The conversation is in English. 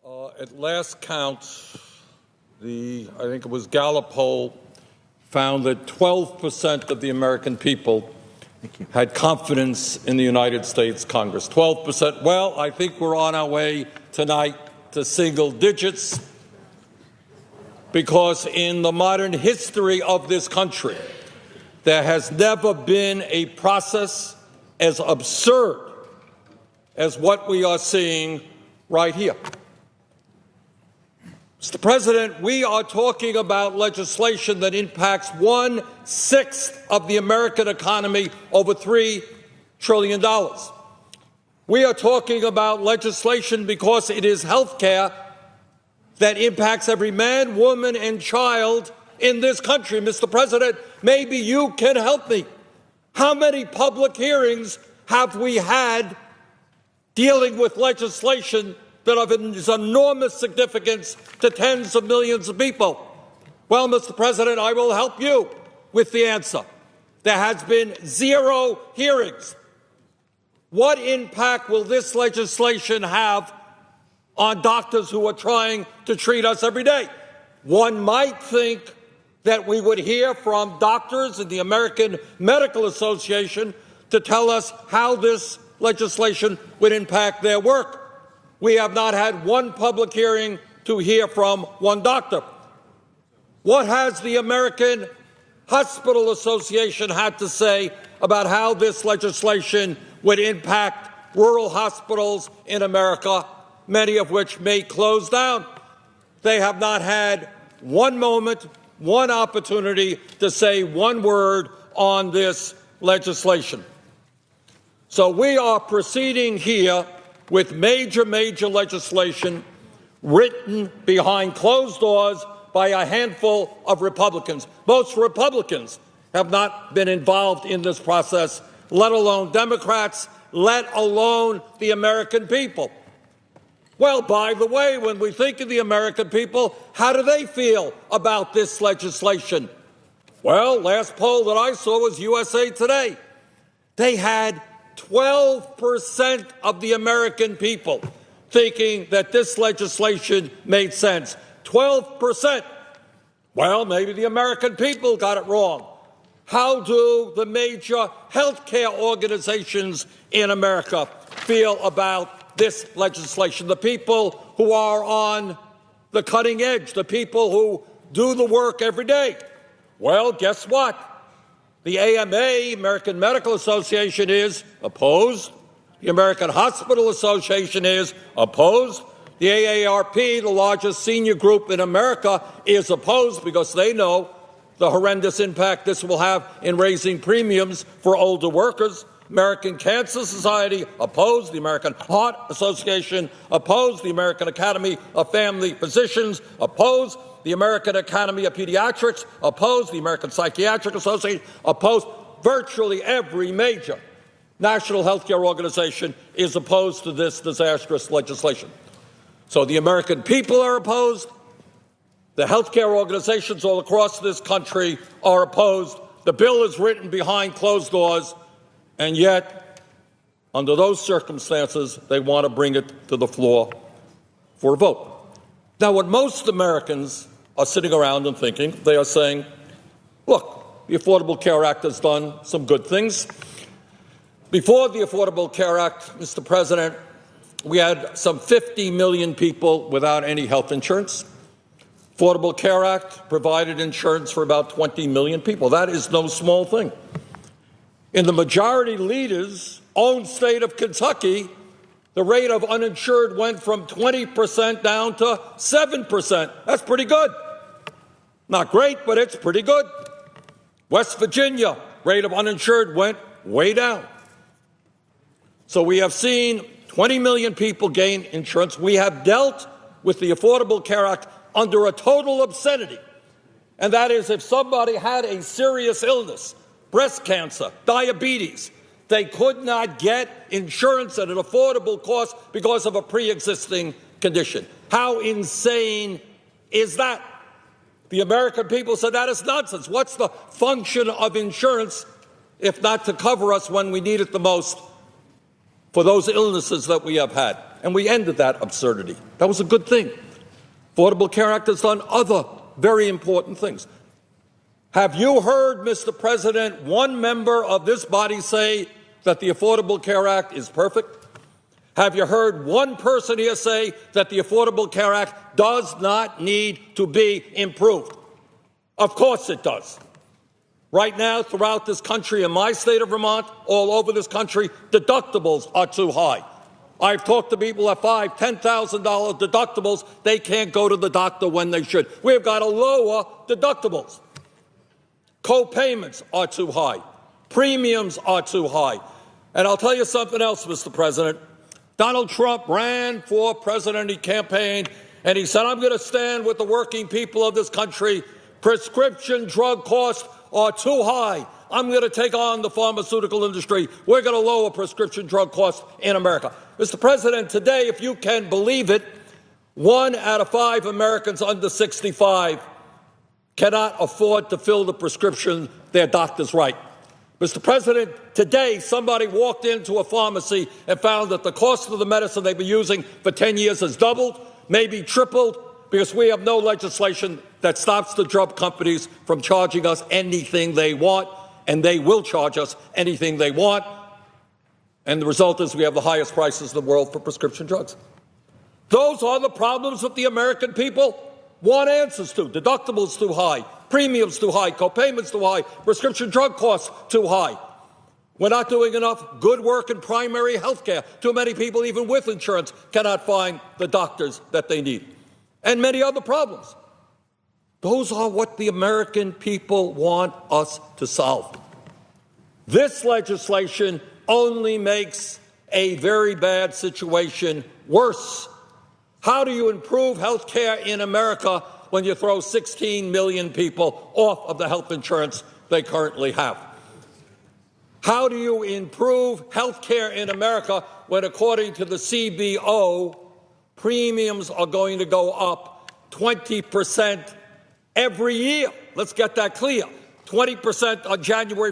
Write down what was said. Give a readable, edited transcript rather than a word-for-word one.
At last count, I think it was Gallup poll found that 12% of the American people had confidence in the United States Congress. 12%. Well, I think we're on our way tonight to single digits, because in the modern history of this country, there has never been a process as absurd as what we are seeing right here. Mr. President, we are talking about legislation that impacts 1/6 of the American economy, over $3 trillion. We are talking about legislation because it is health care that impacts every man, woman, and child in this country. Mr. President, maybe you can help me. How many public hearings have we had dealing with legislation that of enormous significance to tens of millions of people? Well, Mr. President, I will help you with the answer. There has been 0 hearings. What impact will this legislation have on doctors who are trying to treat us every day? One might think that we would hear from doctors in the American Medical Association to tell us how this legislation would impact their work. We have not had one public hearing to hear from one doctor. What has the American Hospital Association had to say about how this legislation would impact rural hospitals in America, many of which may close down? They have not had one moment, one opportunity to say one word on this legislation. So we are proceeding here with major legislation written behind closed doors by a handful of Republicans. Most Republicans have not been involved in this process, let alone Democrats, let alone the American people. Well, by the way, when we think of the American people, how do they feel about this legislation? Well, last poll that I saw was USA Today. They had 12% of the American people thinking that this legislation made sense. 12%. Well, maybe the American people got it wrong. How do the major health care organizations in America feel about this legislation? The people who are on the cutting edge, the people who do the work every day. Well, guess what? The AMA, American Medical Association, is opposed. The American Hospital Association is opposed. The AARP, the largest senior group in America, is opposed because they know the horrendous impact this will have in raising premiums for older workers. American Cancer Society opposed. The American Heart Association opposed. The American Academy of Family Physicians opposed. The American Academy of Pediatrics opposed. The American Psychiatric Association opposed. Virtually every major national health care organization is opposed to this disastrous legislation. So the American people are opposed. The health care organizations all across this country are opposed. The bill is written behind closed doors, and yet, under those circumstances, they want to bring it to the floor for a vote. Now, what most Americans are sitting around and thinking, they are saying, look, the Affordable Care Act has done some good things. Before the Affordable Care Act, Mr. President, we had some 50 million people without any health insurance. Affordable Care Act provided insurance for about 20 million people. That is no small thing. In the majority leader's own state of Kentucky, the rate of uninsured went from 20% down to 7%. That's pretty good. Not great, but it's pretty good. West Virginia, rate of uninsured went way down. So we have seen 20 million people gain insurance. We have dealt with the Affordable Care Act under a total obscenity, and that is if somebody had a serious illness, breast cancer, diabetes, they could not get insurance at an affordable cost because of a pre-existing condition. How insane is that? The American people said that is nonsense. What's the function of insurance if not to cover us when we need it the most? for those illnesses that we have had. And we ended that absurdity. That was a good thing. Affordable Care Act has done other very important things. Have you heard, Mr. President, one member of this body say that the Affordable Care Act is perfect? Have you heard one person here say that the Affordable Care Act does not need to be improved? Of course it does. Right now, throughout this country, in my state of Vermont, all over this country, deductibles are too high. I've talked to people at $5,000, $10,000 deductibles. They can't go to the doctor when they should. We've got to lower deductibles. Co-payments are too high. Premiums are too high. And I'll tell you something else, Mr. President. Donald Trump ran for president. He campaigned, and he said, I'm going to stand with the working people of this country. Prescription drug costs are too high. I'm going to take on the pharmaceutical industry. We're going to lower prescription drug costs in America. Mr. President, today, if you can believe it, 1 out of 5 Americans under 65 cannot afford to fill the prescription their doctors write. Mr. President, today somebody walked into a pharmacy and found that the cost of the medicine they've been using for 10 years has doubled, maybe tripled, because we have no legislation that stops the drug companies from charging us anything they want, and they will charge us anything they want. And the result is we have the highest prices in the world for prescription drugs. Those are the problems that the American people want answers to. Deductibles too high, premiums too high, co-payments too high, prescription drug costs too high. We're not doing enough good work in primary health care. Too many people, even with insurance, cannot find the doctors that they need. And many other problems. Those are what the American people want us to solve. This legislation only makes a very bad situation worse. How do you improve health care in America when you throw 16 million people off of the health insurance they currently have? How do you improve health care in America when, according to the CBO, premiums are going to go up 20% every year? Let's get that clear. 20% on January